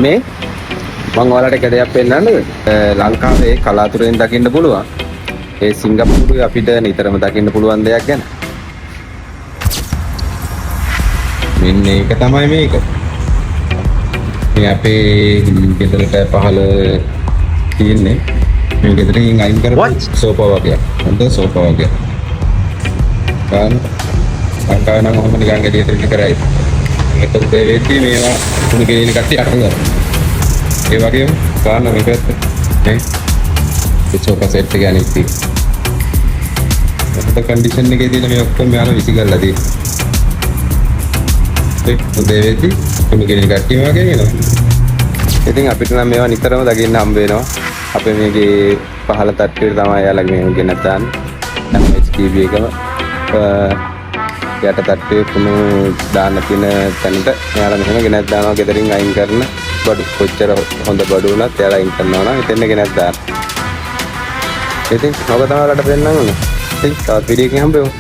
මේ මම ඔයාලට එක දෙයක් පෙන්නන්නද? ලංකාවේ කලාතුරෙන් දකින්න පුළුවන්. ඒ සිංගප්පූරුවේ අපිට නිතරම දකින්න පුළුවන් දෙයක් ගැන. මෙන්න ඒක තමයි මේක. මේ අපේ ගෙදරට පහළ තියෙන්නේ මේ ගෙදරින් අයින් කරපු සෝපා වගේ. හොඳ සෝපා වගේ. ලංකාවේ නම් ඔහොම නිකන් එළියට ඉන්න කරයි. ඒකට දෙවෙද්දි මේවා කුණු ගෙනින කට්ටිය අරගෙන. ඒ වගේම ගන්න මේ පැත්ත නේ ඒ සෝෆා සෙට් එක අනිත් එක. අපිට කන්ඩිෂන් එකේ තියෙන මේ ඔක්කොම යාලා විසිකල්ලා තියෙන්නේ. ඒ දෙවෙද්දි කුණු ගෙනින කට්ටිය වගේ එනවා. ඉතින් අපිට නම් මේවා නිතරම දකින්න හම්බ වෙනවා. අපේ මේකේ පහළ තට්ටුවේ තමයි යාලා මේ ගෙනත් දාන්නේ. HTV එකම යට තට්ටුවේ කුණු දාන්න තියෙන තැනට යාලා මෙහෙම ගෙනත් දානවා. ගෙදරින් අයින් කරන බඩු කොච්චර හොඳ බඩු වුණත් යාලා අයින් කරනවා නම් එතන ගෙනත් දාන්න. ඉතින් ඔබ තමයි ඔයාලට පෙන්නන්න ඕන. ඉතින් තවත් වීඩියෝ එකකින් හම්බෙමු.